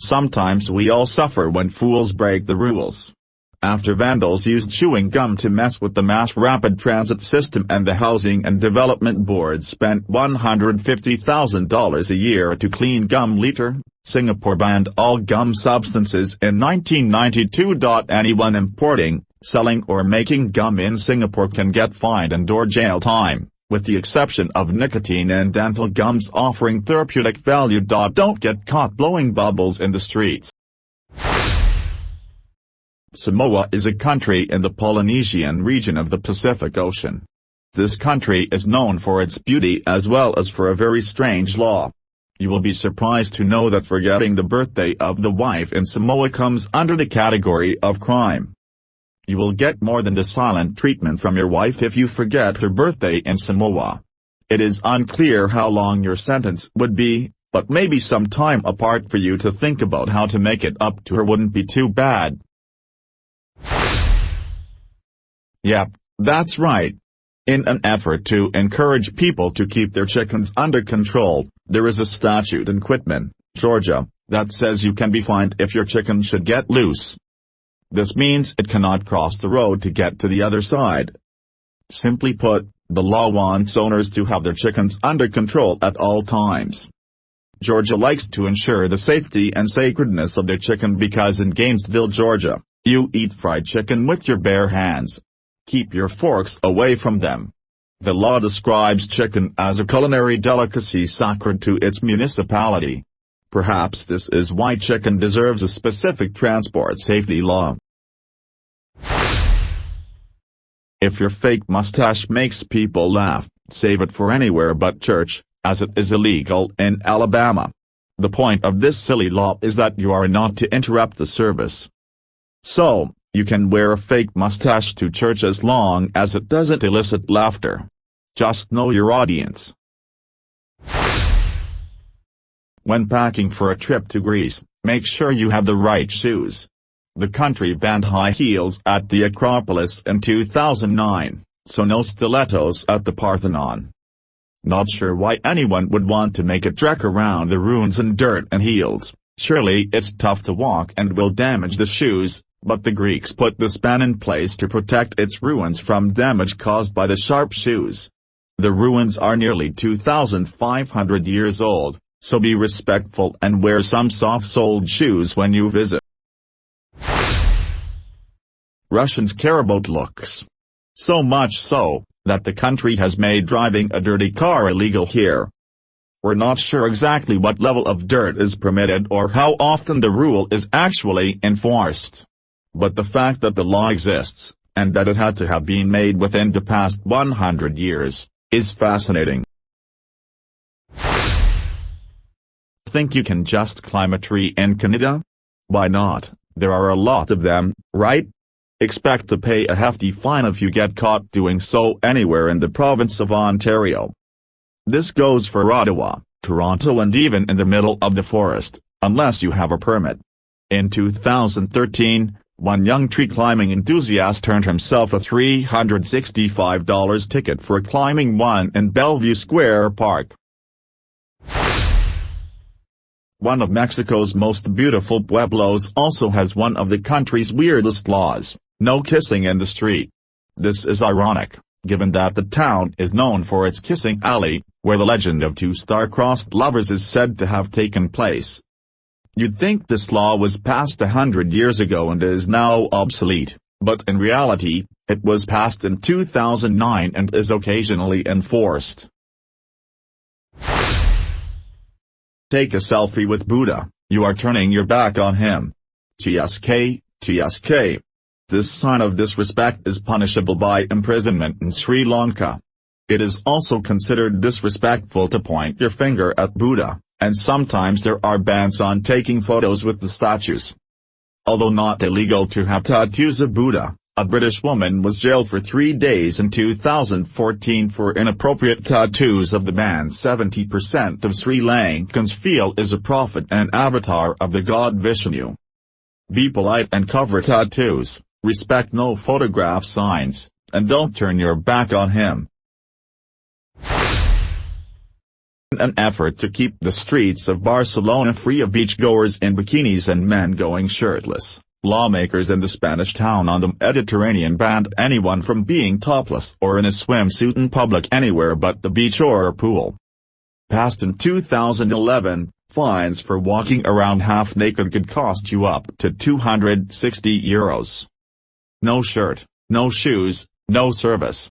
Sometimes we all suffer when fools break the rules. After vandals used chewing gum to mess with the mass rapid transit system and the Housing and Development Board spent $150,000 a year to clean gum litter, Singapore banned all gum substances in 1992. Anyone importing, selling or making gum in Singapore can get fined and/or jail time, with the exception of nicotine and dental gums offering therapeutic value. Don't get caught blowing bubbles in the streets. Samoa is a country in the Polynesian region of the Pacific Ocean. This country is known for its beauty as well as for a very strange law. You will be surprised to know that forgetting the birthday of the wife in Samoa comes under the category of crime. You will get more than the silent treatment from your wife if you forget her birthday in Samoa. It is unclear how long your sentence would be, but maybe some time apart for you to think about how to make it up to her wouldn't be too bad. Yep, that's right. In an effort to encourage people to keep their chickens under control, there is a statute in Quitman, Georgia, that says you can be fined if your chicken should get loose. This means it cannot cross the road to get to the other side. Simply put, the law wants owners to have their chickens under control at all times. Georgia likes to ensure the safety and sacredness of their chicken because in Gainesville, Georgia, you eat fried chicken with your bare hands. Keep your forks away from them. The law describes chicken as a culinary delicacy sacred to its municipality. Perhaps this is why chicken deserves a specific transport safety law. If your fake mustache makes people laugh, save it for anywhere but church, as it is illegal in Alabama. The point of this silly law is that you are not to interrupt the service. So, you can wear a fake mustache to church as long as it doesn't elicit laughter. Just know your audience. When packing for a trip to Greece, make sure you have the right shoes. The country banned high heels at the Acropolis in 2009, so no stilettos at the Parthenon. Not sure why anyone would want to make a trek around the ruins in dirt and heels. Surely it's tough to walk and will damage the shoes, but the Greeks put this ban in place to protect its ruins from damage caused by the sharp shoes. The ruins are nearly 2,500 years old, so be respectful and wear some soft-soled shoes when you visit. Russians care about looks. So much so, that the country has made driving a dirty car illegal here. We're not sure exactly what level of dirt is permitted or how often the rule is actually enforced. But the fact that the law exists, and that it had to have been made within the past 100 years, is fascinating. Think you can just climb a tree in Canada? Why not? There are a lot of them, right? Expect to pay a hefty fine if you get caught doing so anywhere in the province of Ontario. This goes for Ottawa, Toronto and even in the middle of the forest, unless you have a permit. In 2013, one young tree-climbing enthusiast earned himself a $365 ticket for climbing one in Bellevue Square Park. One of Mexico's most beautiful pueblos also has one of the country's weirdest laws: no kissing in the street. This is ironic, given that the town is known for its kissing alley, where the legend of two star-crossed lovers is said to have taken place. You'd think this law was passed 100 years ago and is now obsolete, but in reality, it was passed in 2009 and is occasionally enforced. Take a selfie with Buddha, you are turning your back on him. TSK, TSK. This sign of disrespect is punishable by imprisonment in Sri Lanka. It is also considered disrespectful to point your finger at Buddha, and sometimes there are bans on taking photos with the statues. Although not illegal to have tattoos of Buddha, a British woman was jailed for 3 days in 2014 for inappropriate tattoos of the man 70% of Sri Lankans feel is a prophet and avatar of the god Vishnu. Be polite and cover tattoos, respect no photograph signs, and don't turn your back on him. In an effort to keep the streets of Barcelona free of beachgoers in bikinis and men going shirtless, lawmakers in the Spanish town on the Mediterranean banned anyone from being topless or in a swimsuit in public anywhere but the beach or pool. Passed in 2011, fines for walking around half-naked could cost you up to €260. No shirt, no shoes, no service.